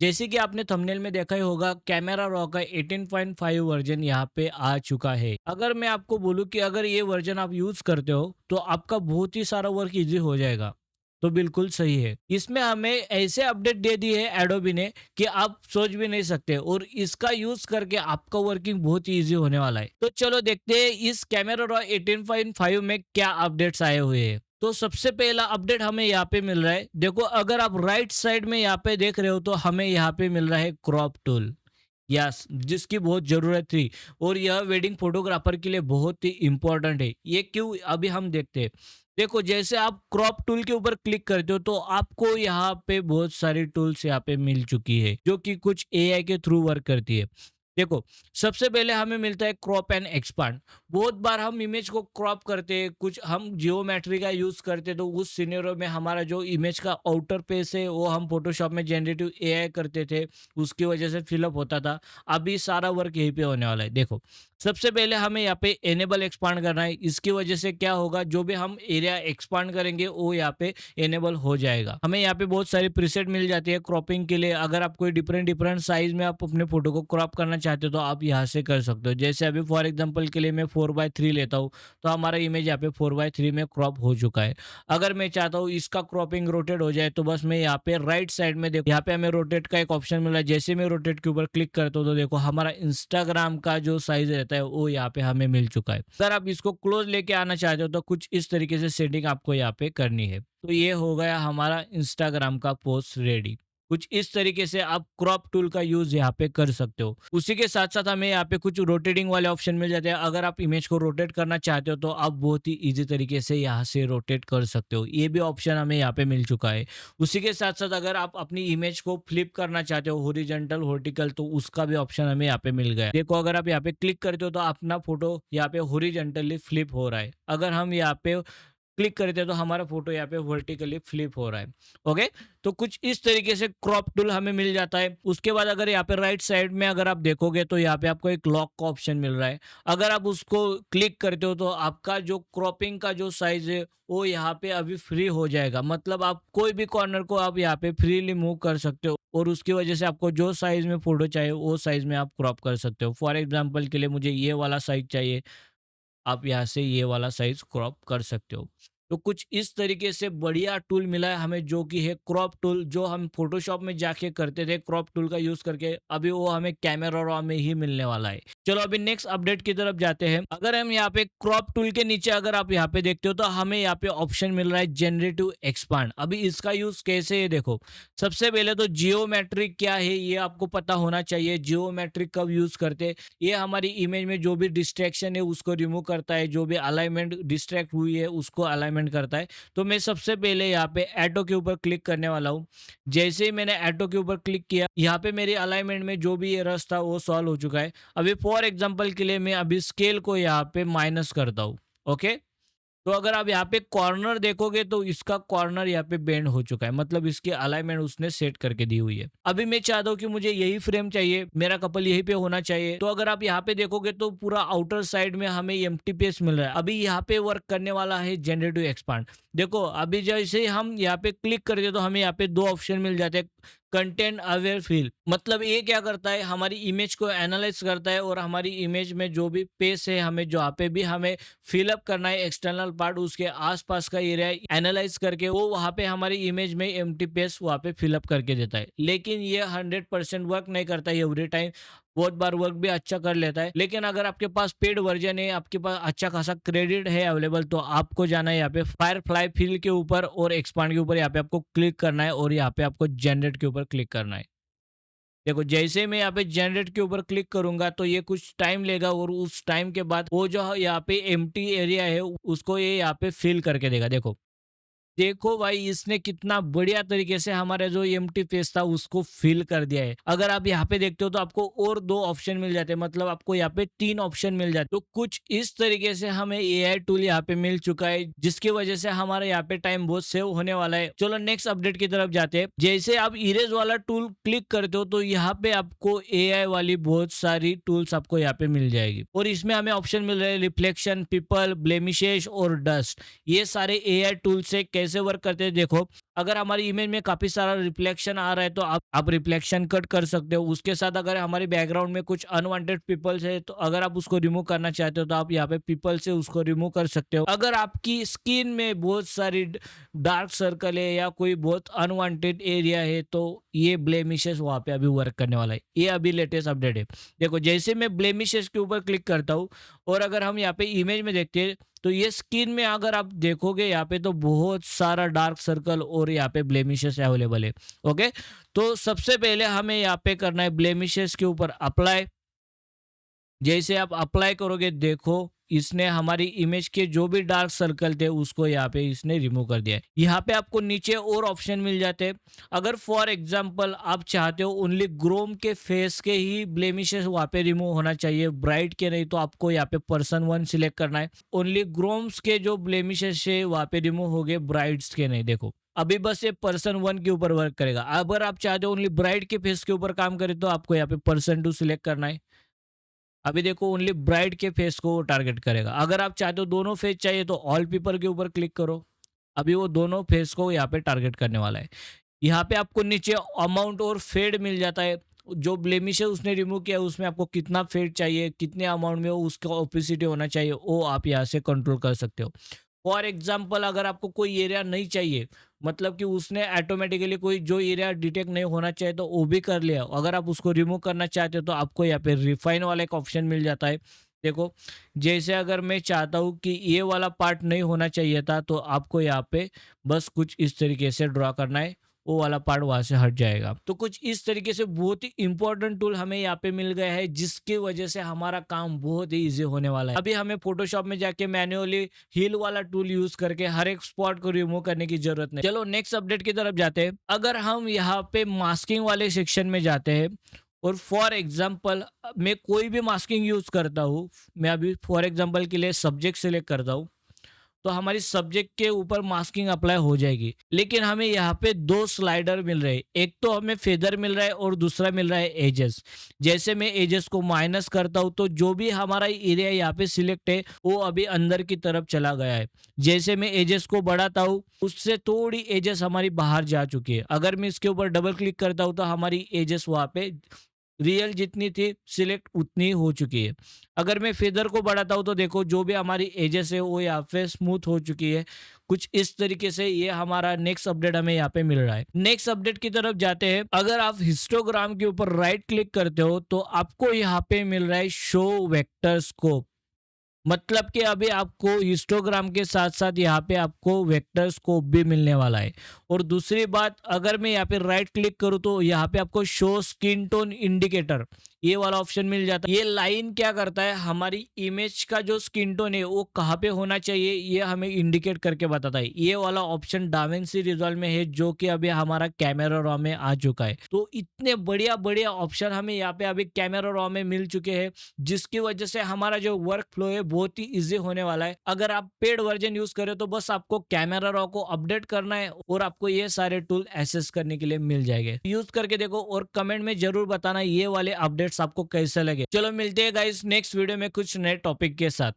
जैसे कि आपने थंबनेल में देखा ही होगा, कैमेरा रॉ का 18.5 वर्जन यहाँ पे आ चुका है। अगर मैं आपको बोलूँ कि अगर ये वर्जन आप यूज़ करते हो तो आपका बहुत ही सारा वर्क ईज़ी हो जाएगा। तो बिल्कुल सही है। इसमें हमें ऐसे अपडेट दे दी है एडोबी ने कि आप सोच भी नहीं सकते, और इसका यूज़ करके आपका वर्किंग बहुत ही ईज़ी होने वाला है। तो चलो देखते हैं इस कैमेरा रॉ 18.5 में क्या अपडेट्स आए हुए हैं। तो सबसे पहला अपडेट हमें यहाँ पे मिल रहा है। देखो, अगर आप राइट साइड में यहाँ पे देख रहे हो तो हमें यहाँ पे मिल रहा है क्रॉप टूल। यस, जिसकी बहुत ज़रूरत थी, और यह वेडिंग फोटोग्राफर के लिए बहुत ही इम्पोर्टेंट है। ये क्यों, अभी हम देखते हैं। देखो, जैसे आप क्रॉप टूल के ऊपर क्लिक करते हो तो आपको यहाँ पे बहुत सारी टूल्स यहाँ पे मिल चुकी है जो कि कुछ एआई के थ्रू वर्क करती है। देखो, सबसे पहले हमें मिलता है क्रॉप एंड एक्सपांड। बहुत बार हम इमेज को क्रॉप करते हैं, कुछ हम जियोमेट्री का यूज़ करते हैं, तो उस सिनेरियो में हमारा जो इमेज का आउटर फेस है वो हम फोटोशॉप में जनरेटिव एआई करते थे, उसकी वजह से फिलअप होता था। अभी सारा वर्क यहीं पे होने वाला है। देखो, सबसे पहले हमें यहाँ पे एनेबल एक्सपांड करना है। इसकी वजह से क्या होगा, जो भी हम एरिया एक्सपांड करेंगे वो यहाँ पे एनेबल हो जाएगा। हमें यहाँ पे बहुत सारी प्रीसेट मिल जाती है क्रॉपिंग के लिए। अगर आप कोई डिफरेंट डिफरेंट साइज में आप अपने फोटो को क्रॉप करना चाहते हो तो आप यहाँ से कर सकते हो। जैसे अभी फॉर एग्जांपल के लिए मैं 4:3 लेता हूँ, तो हमारा इमेज यहाँ पे 4:3 में क्रॉप हो चुका है। अगर मैं चाहता हूँ इसका क्रॉपिंग रोटेट हो जाए तो बस मैं यहाँ पे राइट साइड में देखो, यहाँ पे हमें रोटेट का एक ऑप्शन मिला है। जैसे मैं रोटेट के ऊपर क्लिक करता हूँ तो देखो हमारा इंस्टाग्राम का जो साइज रहता है वो यहाँ पे हमें मिल चुका है। अगर आप इसको क्लोज लेके आना चाहते हो तो कुछ इस तरीके से सेटिंग आपको यहाँ पे करनी है। तो ये हो गया हमारा इंस्टाग्राम का पोस्ट रेडी। कुछ इस तरीके से आप क्रॉप टूल का यूज यहाँ पे कर सकते हो। उसी के साथ साथ हमें यहाँ पे कुछ रोटेटिंग वाले ऑप्शन मिल जाते हैं। अगर आप इमेज को रोटेट करना चाहते हो तो आप बहुत ही इजी तरीके से यहाँ से रोटेट कर सकते हो। ये भी ऑप्शन हमें यहाँ पे मिल चुका है। उसी के साथ साथ अगर आप अपनी इमेज को फ्लिप करना चाहते हो, हॉरिजॉन्टल वर्टिकल, तो उसका भी ऑप्शन हमें यहाँ पे मिल गया है। देखो, अगर आप यहाँ पे क्लिक करते हो तो अपना फोटो यहाँ पे हॉरिजॉन्टली फ्लिप हो रहा है। अगर हम यहाँ पे क्लिक करते हैं तो हमारा फोटो यहाँ पे वर्टिकली फ्लिप हो रहा है। ओके, तो कुछ इस तरीके से क्रॉप टूल हमें मिल जाता है। उसके बाद अगर यहाँ पे राइट साइड में अगर आप देखोगे तो यहाँ पे आपको एक लॉक का ऑप्शन मिल रहा है। अगर आप उसको क्लिक करते हो तो आपका जो क्रॉपिंग का जो साइज है वो यहाँ पे अभी फ्री हो जाएगा। मतलब आप कोई भी कॉर्नर को आप यहाँ पे फ्रीली मूव कर सकते हो, और उसकी वजह से आपको जो साइज में फोटो चाहिए वो साइज में आप क्रॉप कर सकते हो। फॉर एग्जाम्पल के लिए मुझे ये वाला साइज चाहिए, आप यहाँ से ये वाला साइज क्रॉप कर सकते हो। तो कुछ इस तरीके से बढ़िया टूल मिला है हमें, जो कि है क्रॉप टूल। जो हम फोटोशॉप में जाके करते थे क्रॉप टूल का यूज करके, अभी वो हमें कैमरा रॉ में ही मिलने वाला है। चलो अभी नेक्स्ट अपडेट की तरफ जाते हैं। अगर हम यहाँ पे क्रॉप टूल के नीचे अगर आप यहाँ पे देखते हो तो हमें यहाँ पे ऑप्शन मिल रहा है जनरेटिव एक्सपांड। अभी इसका यूज कैसे है देखो, सबसे पहले तो जियोमेट्रिक क्या है ये आपको पता होना चाहिए। जियोमेट्रिक कब यूज करते हैं, ये हमारी इमेज में जो भी डिस्ट्रैक्शन है उसको रिमूव करता है, जो भी अलाइनमेंट डिस्ट्रैक्ट हुई है उसको अलाइनमेंट करता है। तो मैं सबसे पहले यहाँ पे ऐटो के ऊपर क्लिक करने वाला हूँ। जैसे ही मैंने ऐटो के ऊपर क्लिक किया, यहाँ पे मेरी अलाइनमेंट में जो भी ये रस था वो सॉल्व हो चुका है। अभी फॉर एग्जांपल के लिए मैं अभी स्केल को यहाँ पे माइनस करता हूँ। ओके, तो अगर आप यहाँ पे कॉर्नर देखोगे तो इसका कॉर्नर यहाँ पे बेंड हो चुका है, मतलब इसकी अलाइनमेंट उसने सेट करके दी हुई है। अभी मैं चाहता हूँ कि मुझे यही फ्रेम चाहिए, मेरा कपल यहीं पे होना चाहिए। तो अगर आप यहाँ पे देखोगे तो पूरा आउटर साइड में हमें एम्प्टी पेस मिल रहा है। अभी यहाँ पे वर्क करने वाला है जनरेटिव एक्सपांड। देखो, अभी जैसे हम यहाँ पे क्लिक करते हैं तो हमें यहाँ पे दो ऑप्शन मिल जाते हैं, कंटेंट अवेयर फिल। मतलब ये क्या करता है, हमारी इमेज को एनालाइज करता है और हमारी इमेज में जो भी पेस है, हमें जहाँ पे भी हमें फिलअप करना है एक्सटर्नल पार्ट, उसके आसपास का एरिया एनालाइज करके वो वहाँ पे हमारी इमेज में एम्प्टी पेस वहाँ पे फिलअप करके देता है। लेकिन ये 100% वर्क नहीं करता है एवरी टाइम। बहुत बार वर्क भी अच्छा कर लेता है, लेकिन अगर आपके पास पेड वर्जन है, आपके पास अच्छा खासा क्रेडिट है अवेलेबल, तो आपको जाना है यहाँ पे फायरफ्लाई फिल के ऊपर और एक्सपांड के ऊपर। यहाँ पे आपको क्लिक करना है और यहाँ पे आपको जनरेट के ऊपर क्लिक करना है। देखो, जैसे मैं यहाँ पे जनरेट के ऊपर क्लिक करूंगा तो ये कुछ टाइम लेगा, और उस टाइम के बाद वो जो यहाँ पे एम्प्टी एरिया है उसको ये यहाँ पे फिल करके देगा। देखो, देखो भाई, इसने कितना बढ़िया तरीके से हमारा जो एम्प्टी पेज था उसको फिल कर दिया है। अगर आप यहाँ पे देखते हो तो आपको और दो ऑप्शन मिल जाते हैं, मतलब आपको यहाँ पे तीन ऑप्शन मिल जाते हैं। तो कुछ इस तरीके से हमें एआई टूल यहाँ पे मिल चुका है, जिसकी वजह से हमारा यहाँ पे टाइम बहुत सेव होने वाला है। चलो नेक्स्ट अपडेट की तरफ जाते हैं। जैसे आप इरेज वाला टूल क्लिक करते हो तो यहाँ पे आपको एआई वाली बहुत सारी टूल्स आपको यहाँ पे मिल जाएगी, और इसमें हमें ऑप्शन मिल रहे हैं रिफ्लेक्शन, पीपल, ब्लेमिशेस और डस्ट। ये सारे एआई टूल से कैसे वर्क करते हैं देखो। अगर हमारी इमेज में काफी सारा रिफ्लेक्शन आ रहा है तो आप रिफ्लेक्शन कट कर सकते हो। उसके साथ अगर हमारे बैकग्राउंड में कुछ अनवांटेड पीपल्स है तो अगर आप उसको रिमूव करना चाहते हो तो आप यहाँ पे पीपल से उसको रिमूव कर सकते हो। अगर आपकी स्किन में बहुत सारी डार्क सर्कल है या कोई बहुत अनवांटेड एरिया है तो ये ब्लेमिशेस वहाँ पे अभी वर्क करने वाला है। ये अभी लेटेस्ट अपडेट है। देखो जैसे मैं ब्लेमिशेस के ऊपर क्लिक करता हूँ और अगर हम यहाँ पे इमेज में देखते हैं तो ये स्किन में अगर आप देखोगे यहाँ पे तो बहुत सारा डार्क सर्कल और यहाँ पे ब्लेमिशेस अवेलेबल है। ओके, तो सबसे पहले हमें यहाँ पे करना है ब्लेमिशेस के ऊपर अप्लाई। जैसे आप अप्लाई करोगे देखो इसने हमारी इमेज के जो भी डार्क सर्कल थे उसको यहाँ पे इसने रिमूव कर दिया है। यहाँ पे आपको नीचे और ऑप्शन मिल जाते हैं। अगर फॉर एग्जांपल आप चाहते हो ओनली ग्रोम के फेस के ही ब्लेमिशेस वहाँ पे रिमूव होना चाहिए, ब्राइट के नहीं, तो आपको यहाँ पे पर्सन 1 सिलेक्ट करना है। ओनली ग्रोम्स के जो ब्लेमिशेस है वहाँ पे रिमूव हो गए, ब्राइट्स के नहीं। देखो अभी बस ये पर्सन 1 के ऊपर वर्क करेगा। अगर आप चाहते हो ओनली ब्राइट के फेस के ऊपर काम करे तो आपको यहाँ पे पर्सन 2 सिलेक्ट करना है। अभी देखो ओनली ब्राइड के फेस को वो टारगेट करेगा। अगर आप चाहते हो दोनों फेस चाहिए तो ऑल पीपल के ऊपर क्लिक करो। अभी वो दोनों फेस को यहाँ पे टारगेट करने वाला है। यहाँ पे आपको नीचे अमाउंट और फेड मिल जाता है। जो ब्लेमिश है उसने रिमूव किया उसमें आपको कितना फेड चाहिए, कितने अमाउंट में उसका ओपेसिटी होना चाहिए, वो आप यहाँ से कंट्रोल कर सकते हो। फॉर एग्जाम्पल अगर आपको कोई एरिया नहीं चाहिए, मतलब कि उसने ऑटोमेटिकली कोई जो एरिया डिटेक्ट नहीं होना चाहिए तो वो भी कर लिया, अगर आप उसको रिमूव करना चाहते हो तो आपको यहाँ पे रिफाइन वाला एक ऑप्शन मिल जाता है। देखो जैसे अगर मैं चाहता हूँ कि ये वाला पार्ट नहीं होना चाहिए था तो आपको यहाँ पे बस कुछ इस तरीके से ड्रॉ करना है, वो वाला पार्ट वहां से हट जाएगा। तो कुछ इस तरीके से बहुत ही इंपॉर्टेंट टूल हमें यहाँ पे मिल गया है जिसकी वजह से हमारा काम बहुत ही इजी होने वाला है। अभी हमें फोटोशॉप में जाके मैन्युअली हील वाला टूल यूज करके हर एक स्पॉट को रिमूव करने की जरूरत नहीं। चलो नेक्स्ट अपडेट की तरफ जाते हैं। अगर हम यहाँ पे मास्किंग वाले सेक्शन में जाते हैं और फॉर एग्जाम्पल मैं कोई भी मास्किंग यूज करता हूँ, मैं अभी फॉर एग्जाम्पल के लिए सब्जेक्ट सेलेक्ट करता हूँ तो हमारी सब्जेक्ट के ऊपर मास्किंग अप्लाई हो जाएगी। लेकिन हमें यहाँ पे दो स्लाइडर मिल रहे हैं, एक तो हमें फेदर मिल रहा है और दूसरा मिल रहा है एजेस। जैसे मैं एजेस को माइनस करता हूँ तो जो भी हमारा एरिया यहाँ पे सिलेक्ट है वो अभी अंदर की तरफ चला गया है। जैसे मैं एजेस को बढ़ाता हूँ उससे थोड़ी एजेस हमारी बाहर जा चुकी है। अगर मैं इसके ऊपर डबल क्लिक करता हूँ तो हमारी एजेस वहाँ पे रियल जितनी थी सिलेक्ट उतनी हो चुकी है। अगर मैं फेदर को बढ़ाता हूँ तो देखो जो भी हमारी एजेस है वो यहाँ पे स्मूथ हो चुकी है। कुछ इस तरीके से ये हमारा नेक्स्ट अपडेट हमें यहाँ पे मिल रहा है। नेक्स्ट अपडेट की तरफ जाते हैं। अगर आप हिस्टोग्राम के ऊपर राइट क्लिक करते हो तो आपको यहाँ पे मिल रहा है शो वेक्टर स्कोप। मतलब कि अभी आपको हिस्टोग्राम के साथ साथ यहाँ पे आपको वेक्टर स्कोप भी मिलने वाला है। और दूसरी बात अगर मैं यहाँ पे राइट क्लिक करूँ तो यहाँ पे आपको शो स्किन टोन इंडिकेटर ये वाला ऑप्शन मिल जाता है। ये लाइन क्या करता है, हमारी इमेज का जो स्किन टोन है वो कहाँ पे होना चाहिए ये हमें इंडिकेट करके बताता है। ये वाला ऑप्शन डाविंसी रिजॉल्व में है जो कि अभी हमारा कैमरा रॉ में आ चुका है। तो इतने बढ़िया बढ़िया ऑप्शन हमें यहाँ पे अभी कैमरा रॉ में मिल चुके हैं जिसकी वजह से हमारा जो वर्क फ्लो है बहुत ही इजी होने वाला है। अगर आप पेड वर्जन यूज करें तो बस आपको कैमरा रॉ को अपडेट करना है और आपको ये सारे टूल एक्सेस करने के लिए मिल जाएंगे। यूज करके देखो और कमेंट में जरूर बताना ये वाले अपडेट्स आपको कैसे लगे। चलो मिलते हैं गाइस नेक्स्ट वीडियो में कुछ नए टॉपिक के साथ।